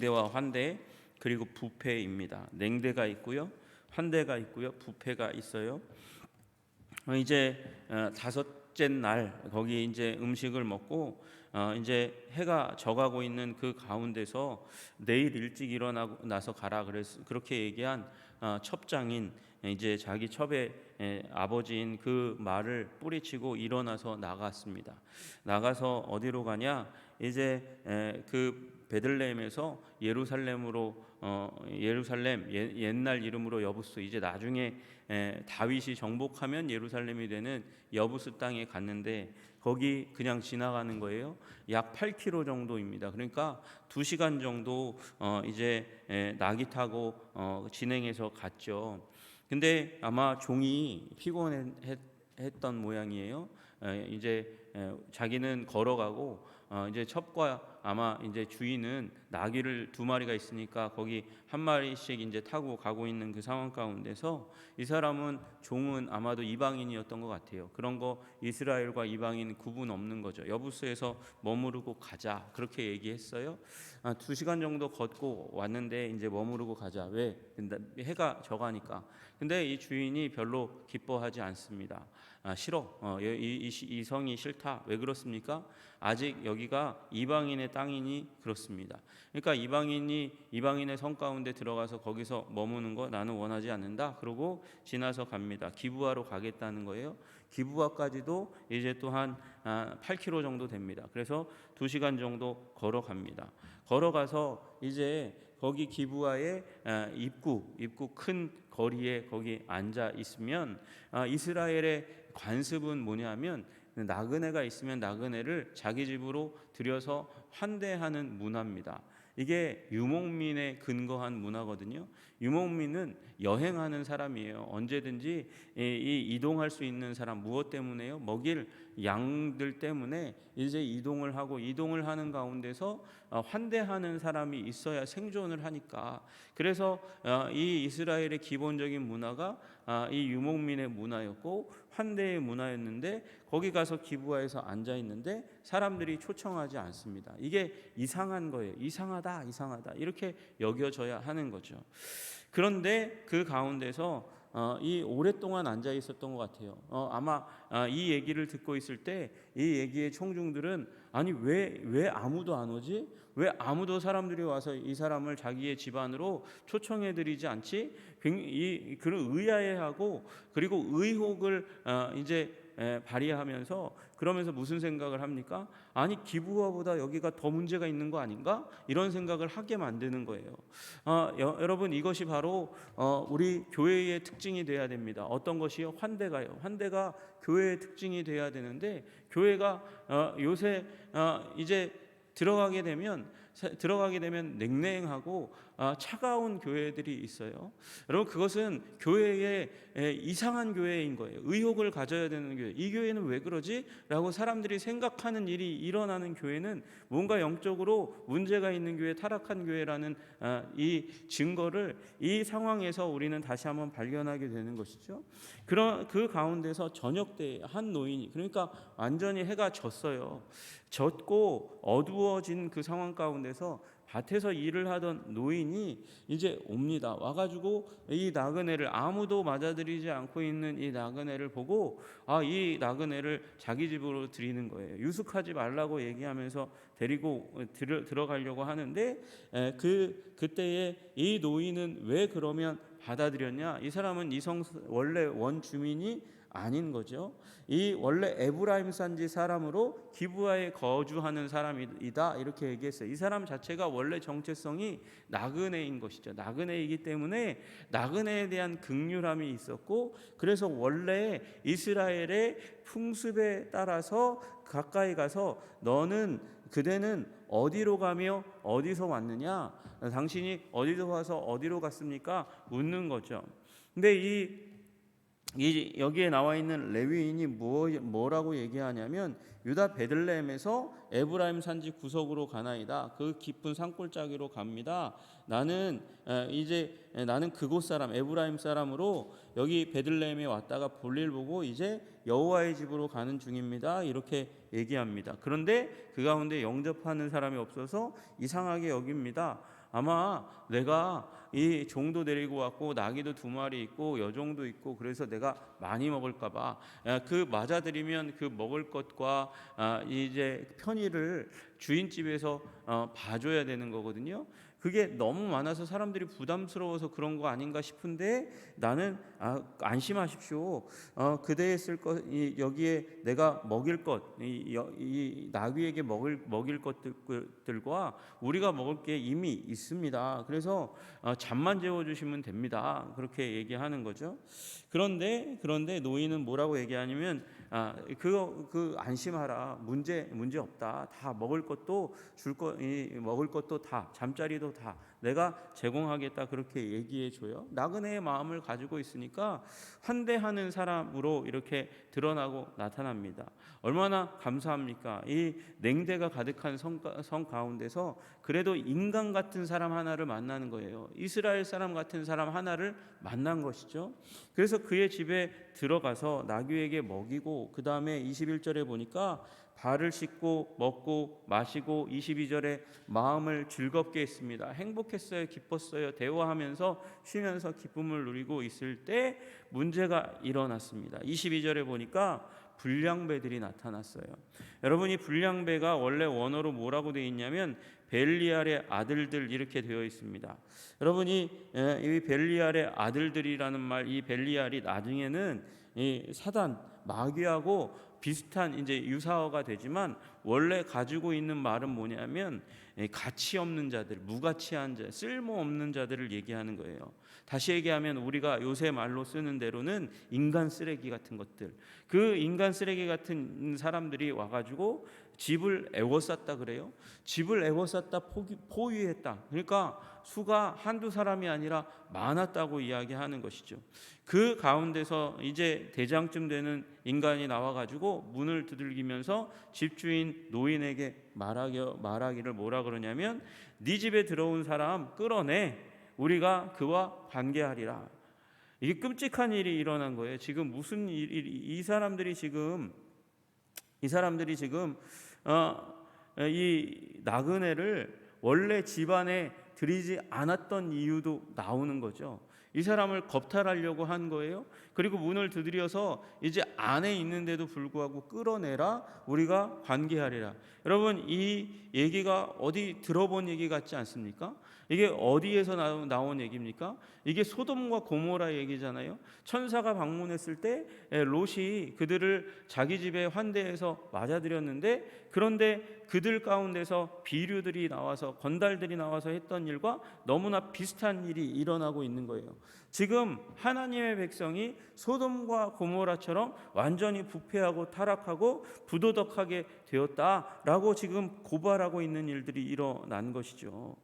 냉대와 환대 그리고 부패입니다. 냉대가 있고요, 환대가 있고요, 부패가 있어요. 이제 다섯째 날 거기 이제 음식을 먹고 이제 해가 져가고 있는 그 가운데서 내일 일찍 일어나서 가라 그렇게 얘기한 첩장인 이제 자기 첩의 아버지인 그 말을 뿌리치고 일어나서 나갔습니다. 나가서 어디로 가냐? 이제 그 베들레헴에서 예루살렘으로 예루살렘 옛날 이름으로 여부스, 이제 나중에 다윗이 정복하면 예루살렘이 되는 여부스 땅에 갔는데 거기 그냥 지나가는 거예요. 약 8km 정도입니다. 그러니까 2시간 정도 이제 낙이 타고 진행해서 갔죠. 근데 아마 종이 피곤했던 모양이에요. 이제 자기는 걸어가고 이제 첩과 아마 이제 주인은 나귀를 2마리가 있으니까 거기 1마리씩 이제 타고 가고 있는 그 상황 가운데서 이 사람은 종은 아마도 이방인이었던 것 같아요. 그런 거 이스라엘과 이방인 구분 없는 거죠. 여부스에서 머무르고 가자 그렇게 얘기했어요. 2시간 정도 걷고 왔는데 이제 머무르고 가자. 왜? 해가 져가니까. 근데 이 주인이 별로 기뻐하지 않습니다. 싫어. 이 성이 싫다. 왜 그렇습니까? 아직 여기가 이방인의 땅이니 그렇습니다. 그러니까 이방인의 성 가운데 들어가서 거기서 머무는 거 나는 원하지 않는다. 그러고 지나서 갑니다. 기브아로 가겠다는 거예요. 기브아까지도 이제 또 한 8km 정도 됩니다. 그래서 2시간 정도 걸어갑니다. 걸어가서 이제 거기 기브아의 입구 큰 거리에 거기 앉아 있으면 이스라엘의 관습은 뭐냐면 나그네가 있으면 나그네를 자기 집으로 들여서 환대하는 문화입니다. 이게 유목민에 근거한 문화거든요. 유목민은 여행하는 사람이에요. 언제든지 이동할 수 있는 사람. 무엇 때문에요? 먹일 양들 때문에 이제 이동을 하는 가운데서 환대하는 사람이 있어야 생존을 하니까. 그래서 이 이스라엘의 기본적인 문화가 이 유목민의 문화였고 환대의 문화였는데 거기 가서 기브아에서 앉아 있는데 사람들이 초청하지 않습니다. 이게 이상한 거예요. 이상하다 이렇게 여겨져야 하는 거죠. 그런데 그 가운데서 이 오랫동안 앉아 있었던 것 같아요. 아마 이 얘기를 듣고 있을 때 이 얘기의 청중들은 아니 왜 아무도 안 오지? 왜 아무도 사람들이 와서 이 사람을 자기의 집안으로 초청해드리지 않지? 그런 의아해하고 그리고 의혹을 이제 발휘하면서 그러면서 무슨 생각을 합니까? 아니 기브아보다 여기가 더 문제가 있는 거 아닌가? 이런 생각을 하게 만드는 거예요. 여러분 이것이 바로 우리 교회의 특징이 돼야 됩니다. 어떤 것이요? 환대가요. 환대가 교회의 특징이 돼야 되는데 교회가 요새 이제 들어가게 되면 냉랭하고 차가운 교회들이 있어요. 여러분 그것은 교회의 이상한 교회인 거예요. 의혹을 가져야 되는 교회. 이 교회는 왜 그러지? 라고 사람들이 생각하는 일이 일어나는 교회는 뭔가 영적으로 문제가 있는 교회, 타락한 교회라는 이 증거를 이 상황에서 우리는 다시 한번 발견하게 되는 것이죠. 그 가운데서 저녁 때 한 노인이, 그러니까 완전히 해가 졌어요. 졌고 어두워진 그 상황 가운데서 밭에서 일을 하던 노인이 이제 옵니다. 와가지고 이 나그네를, 아무도 맞아들이지 않고 있는 이 나그네를 보고 이 나그네를 자기 집으로 드리는 거예요. 유숙하지 말라고 얘기하면서 데리고 들어가려고 하는데 그때에 이 노인은 왜 그러면 받아들였냐? 이 사람은 이 성 원래 원주민이 아닌 거죠. 이 원래 에브라임 산지 사람으로 기브아에 거주하는 사람이다 이렇게 얘기했어요. 이 사람 자체가 원래 정체성이 나그네인 것이죠. 나그네이기 때문에 나그네에 대한 긍휼함이 있었고, 그래서 원래 이스라엘의 풍습에 따라서 가까이 가서 그대는 어디로 가며 어디서 왔느냐? 당신이 어디서 와서 어디로 갔습니까? 묻는 거죠. 근데 여기에 나와 있는 레위인이 뭐라고 얘기하냐면 유다 베들레헴에서 에브라임 산지 구석으로 가나이다. 그 깊은 산골짜기로 갑니다. 나는 그곳 사람 에브라임 사람으로 여기 베들레헴에 왔다가 볼일 보고 이제 여호와의 집으로 가는 중입니다. 이렇게 얘기합니다. 그런데 그 가운데 영접하는 사람이 없어서 이상하게 여깁니다. 아마 내가 이 종도 데리고 왔고 나귀도 2마리 있고 여종도 있고 그래서 내가 많이 먹을까봐 그 맞아들이면 그 먹을 것과 이제 편의를 주인집에서 봐줘야 되는 거거든요. 그게 너무 많아서 사람들이 부담스러워서 그런 거 아닌가 싶은데 나는 안심하십시오. 그대에 쓸 것, 여기에 내가 먹일 것, 이 나귀에게 먹일 것들과 우리가 먹을 게 이미 있습니다. 그래서 잠만 재워주시면 됩니다. 그렇게 얘기하는 거죠. 그런데 노인은 뭐라고 얘기하냐면 그 안심하라. 문제 없다. 다 먹을 것도 먹을 것도 다 잠자리도 다 내가 제공하겠다. 그렇게 얘기해 줘요. 나그네의 마음을 가지고 있으니까 환대하는 사람으로 이렇게 드러나고 나타납니다. 얼마나 감사합니까? 이 냉대가 가득한 성 가운데서 그래도 인간 같은 사람 하나를 만나는 거예요. 이스라엘 사람 같은 사람 하나를 만난 것이죠. 그래서 그의 집에 들어가서 나귀에게 먹이고 그 다음에 21절에 보니까 발을 씻고 먹고 마시고 22절에 마음을 즐겁게 했습니다. 행복했어요. 기뻤어요. 대화하면서 쉬면서 기쁨을 누리고 있을 때 문제가 일어났습니다. 22절에 보니까 불량배들이 나타났어요. 여러분이 불량배가 원래 원어로 뭐라고 되어 있냐면 벨리알의 아들들 이렇게 되어 있습니다. 여러분이 이 벨리알의 아들들이라는 말, 이 벨리알이 나중에는 이 사단 마귀하고 비슷한 이제 유사어가 되지만 원래 가지고 있는 말은 뭐냐면 가치 없는 자들, 무가치한 자, 쓸모 없는 자들을 얘기하는 거예요. 다시 얘기하면 우리가 요새 말로 쓰는 대로는 인간 쓰레기 같은 것들. 그 인간 쓰레기 같은 사람들이 와가지고 집을 애워쌌다 그래요. 집을 애워쌌다 포위했다. 그러니까 수가 한두 사람이 아니라 많았다고 이야기하는 것이죠. 그 가운데서 이제 대장쯤 되는 인간이 나와가지고 문을 두들기면서 집주인 노인에게 말하기를 뭐라 그러냐면 네 집에 들어온 사람 끌어내 우리가 그와 관계하리라. 이게 끔찍한 일이 일어난 거예요. 지금 무슨 이 사람들이 지금 이 나그네를 원래 집안에 들이지 않았던 이유도 나오는 거죠. 이 사람을 겁탈하려고 한 거예요. 그리고 문을 두드려서 이제 안에 있는데도 불구하고 끌어내라 우리가 관계하리라. 여러분 이 얘기가 어디 들어본 얘기 같지 않습니까? 이게 어디에서 나온 얘기입니까? 이게 소돔과 고모라 얘기잖아요. 천사가 방문했을 때 롯이 그들을 자기 집에 환대해서 맞아들였는데 그런데 그들 가운데서 비류들이 나와서 건달들이 나와서 했던 일과 너무나 비슷한 일이 일어나고 있는 거예요. 지금 하나님의 백성이 소돔과 고모라처럼 완전히 부패하고 타락하고 부도덕하게 되었다라고 지금 고발하고 있는 일들이 일어난 것이죠.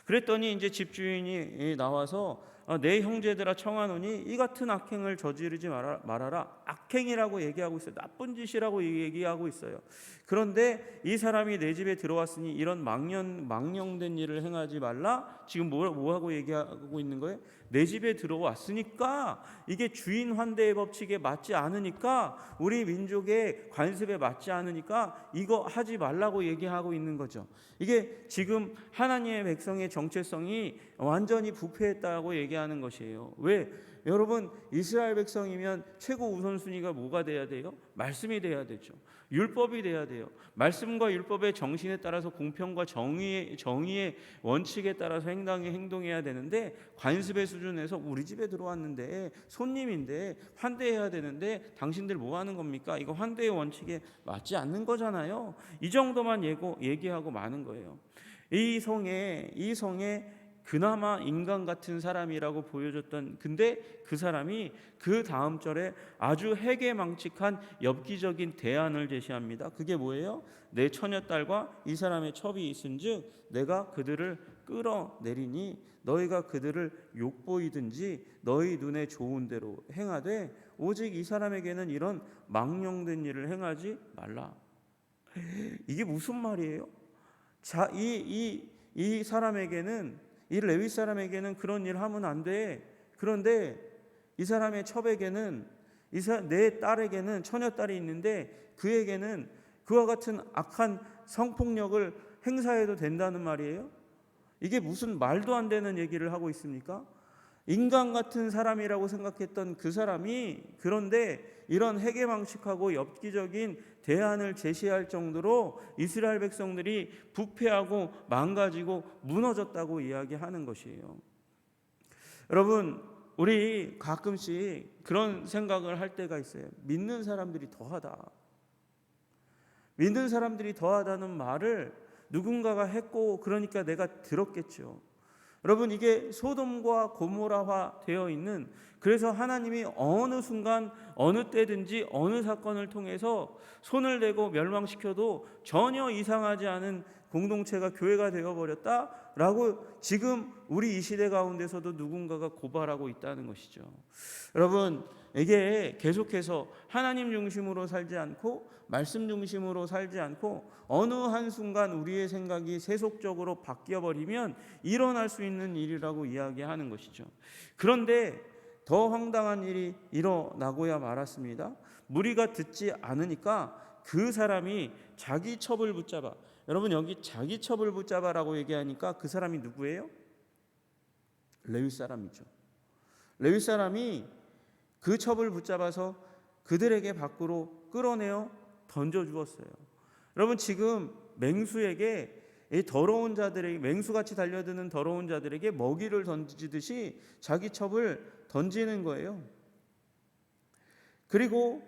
그랬더니 이제 집주인이 나와서 내 형제들아 청하노니 이 같은 악행을 저지르지 말아라. 악행이라고 얘기하고 있어요. 나쁜 짓이라고 얘기하고 있어요. 그런데 이 사람이 내 집에 들어왔으니 이런 망령된 일을 행하지 말라. 지금 뭐 하고 얘기하고 있는 거예요? 내 집에 들어왔으니까 이게 주인 환대의 법칙에 맞지 않으니까 우리 민족의 관습에 맞지 않으니까 이거 하지 말라고 얘기하고 있는 거죠. 이게 지금 하나님의 백성의 정체성이 완전히 부패했다고 얘기하는 것이에요. 왜? 여러분 이스라엘 백성이면 최고 우선순위가 뭐가 돼야 돼요? 말씀이 돼야 되죠. 율법이 돼야 돼요. 말씀과 율법의 정신에 따라서 공평과 정의의 원칙에 따라서 행동해야 되는데 관습의 수준에서 우리 집에 들어왔는데 손님인데 환대해야 되는데 당신들 뭐 하는 겁니까? 이거 환대의 원칙에 맞지 않는 거잖아요. 이 정도만 얘기하고 마는 거예요. 이 성에 그나마 인간 같은 사람이라고 보여줬던 근데 그 사람이 그 다음 절에 아주 해괴망측한 엽기적인 대안을 제시합니다. 그게 뭐예요? 내 처녀딸과 이 사람의 첩이 있은즉 내가 그들을 끌어내리니 너희가 그들을 욕보이든지 너희 눈에 좋은 대로 행하되 오직 이 사람에게는 이런 망령된 일을 행하지 말라. 이게 무슨 말이에요? 자, 이 사람에게는 이 레위 사람에게는 그런 일 하면 안 돼. 그런데 이 사람의 첩에게는 내 딸에게는 처녀딸이 있는데 그에게는 그와 같은 악한 성폭력을 행사해도 된다는 말이에요. 이게 무슨 말도 안 되는 얘기를 하고 있습니까? 인간 같은 사람이라고 생각했던 그 사람이 그런데 이런 해괴망측하고 엽기적인 대안을 제시할 정도로 이스라엘 백성들이 부패하고 망가지고 무너졌다고 이야기하는 것이에요. 여러분, 우리 가끔씩 그런 생각을 할 때가 있어요. 믿는 사람들이 더하다. 믿는 사람들이 더하다는 말을 누군가가 했고 그러니까 내가 들었겠죠. 여러분, 이게 소돔과 고모라화 되어 있는, 그래서 하나님이 어느 순간 어느 때든지 어느 사건을 통해서 손을 대고 멸망시켜도 전혀 이상하지 않은 공동체가 교회가 되어버렸다라고 지금 우리 이 시대 가운데서도 누군가가 고발하고 있다는 것이죠. 여러분, 이게 계속해서 하나님 중심으로 살지 않고 말씀 중심으로 살지 않고 어느 한순간 우리의 생각이 세속적으로 바뀌어버리면 일어날 수 있는 일이라고 이야기하는 것이죠. 그런데 더 황당한 일이 일어나고야 말았습니다. 무리가 듣지 않으니까 그 사람이 자기 첩을 붙잡아. 여러분, 여기 자기 첩을 붙잡아라고 얘기하니까 그 사람이 누구예요? 레위 사람이죠. 레위 사람이 그 첩을 붙잡아서 그들에게 밖으로 끌어내어 던져 주었어요. 여러분, 지금 맹수에게, 이 더러운 자들에게, 맹수같이 달려드는 더러운 자들에게 먹이를 던지듯이 자기 첩을 던지는 거예요. 그리고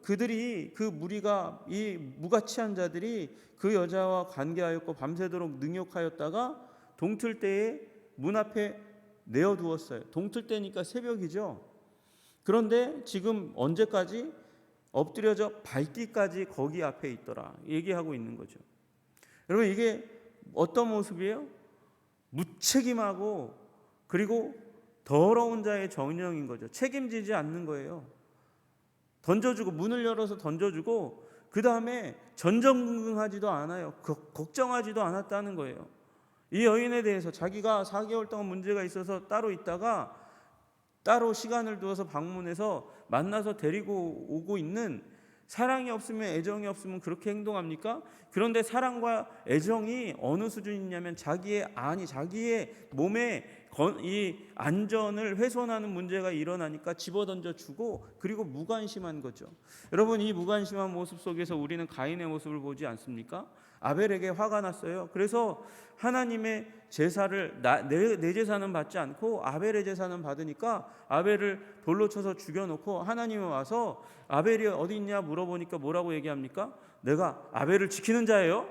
그들이, 그 무리가, 이 무가치한 자들이 그 여자와 관계하였고 밤새도록 능욕하였다가 동틀 때에 문 앞에 내어두었어요. 동틀 때니까 새벽이죠. 그런데 지금 언제까지? 엎드려져 발뒤까지 거기 앞에 있더라 얘기하고 있는 거죠. 여러분, 이게 어떤 모습이에요? 무책임하고 그리고 더러운 자의 정령인 거죠. 책임지지 않는 거예요. 던져주고, 문을 열어서 던져주고 그 다음에 전전긍긍하지도 않아요. 걱정하지도 않았다는 거예요. 이 여인에 대해서 자기가 4개월 동안 문제가 있어서 따로 있다가 따로 시간을 두어서 방문해서 만나서 데리고 오고 있는, 사랑이 없으면, 애정이 없으면 그렇게 행동합니까? 그런데 사랑과 애정이 어느 수준이냐면 자기의 몸에 이 안전을 훼손하는 문제가 일어나니까 집어던져 주고 그리고 무관심한 거죠. 여러분, 이 무관심한 모습 속에서 우리는 가인의 모습을 보지 않습니까? 아벨에게 화가 났어요. 그래서 하나님의 제사를 내 제사는 받지 않고 아벨의 제사는 받으니까 아벨을 돌로 쳐서 죽여놓고 하나님이 와서 아벨이 어디 있냐 물어보니까 뭐라고 얘기합니까? 내가 아벨을 지키는 자예요?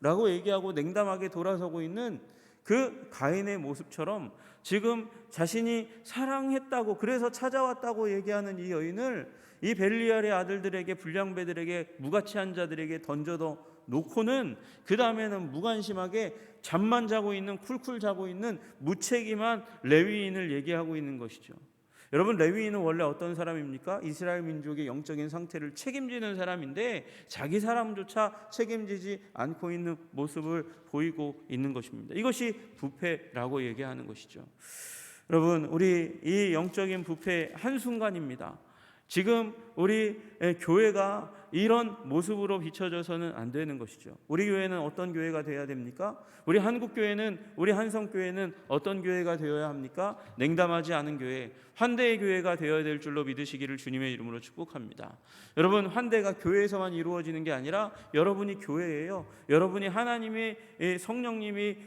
라고 얘기하고 냉담하게 돌아서고 있는 그 가인의 모습처럼 지금 자신이 사랑했다고, 그래서 찾아왔다고 얘기하는 이 여인을 이 벨리알의 아들들에게, 불량배들에게, 무가치한 자들에게 던져도 놓고는 그 다음에는 무관심하게 잠만 자고 있는, 쿨쿨 자고 있는 무책임한 레위인을 얘기하고 있는 것이죠. 여러분, 레위인은 원래 어떤 사람입니까? 이스라엘 민족의 영적인 상태를 책임지는 사람인데 자기 사람조차 책임지지 않고 있는 모습을 보이고 있는 것입니다. 이것이 부패라고 얘기하는 것이죠. 여러분, 우리 이 영적인 부패 한순간입니다. 지금 우리 교회가 이런 모습으로 비춰져서는 안 되는 것이죠. 우리 교회는 어떤 교회가 되어야 됩니까? 우리 한국교회는, 우리 한성교회는 어떤 교회가 되어야 합니까? 냉담하지 않은 교회, 환대의 교회가 되어야 될 줄로 믿으시기를 주님의 이름으로 축복합니다. 여러분, 환대가 교회에서만 이루어지는 게 아니라 여러분이 교회예요. 여러분이 하나님의 성령님이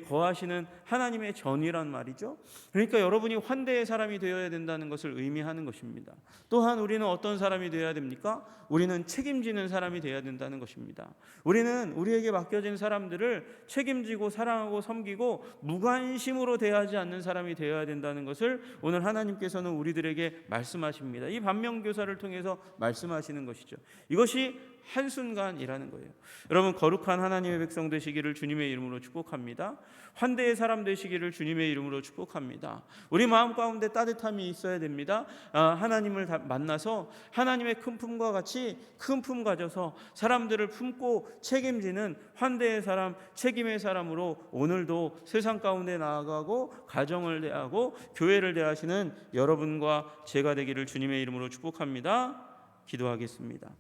거하시는 하나님의 전이란 말이죠. 그러니까 여러분이 환대의 사람이 되어야 된다는 것을 의미하는 것입니다. 또한 우리는 어떤 사람이 되어야 됩니까? 우리는 책임지는 사람이 되어야 된다는 것입니다. 우리는 우리에게 맡겨진 사람들을 책임지고 사랑하고 섬기고 무관심으로 대하지 않는 사람이 되어야 된다는 것을 오늘 하나님께서는 우리들에게 말씀하십니다. 이 반면교사를 통해서 말씀하시는 것이죠. 이것이 한순간이라는 거예요. 여러분, 거룩한 하나님의 백성 되시기를 주님의 이름으로 축복합니다. 환대의 사람 되시기를 주님의 이름으로 축복합니다. 우리 마음 가운데 따뜻함이 있어야 됩니다. 하나님을 만나서 하나님의 큰 품과 같이 큰 품 가져서 사람들을 품고 책임지는 환대의 사람, 책임의 사람으로 오늘도 세상 가운데 나아가고 가정을 대하고 교회를 대하시는 여러분과 제가 되기를 주님의 이름으로 축복합니다. 기도하겠습니다.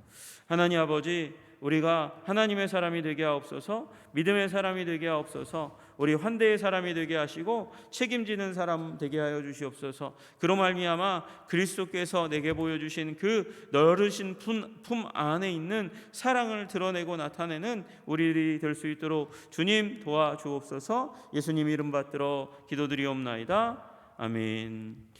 하나님 아버지, 우리가 하나님의 사람이 되게 하옵소서, 믿음의 사람이 되게 하옵소서, 우리 환대의 사람이 되게 하시고 책임지는 사람 되게 하여 주시옵소서. 그로 말미암아 그리스도께서 내게 보여주신 그 넓으신 품 안에 있는 사랑을 드러내고 나타내는 우리들이 될 수 있도록 주님 도와주옵소서. 예수님 이름 받들어 기도드리옵나이다. 아멘.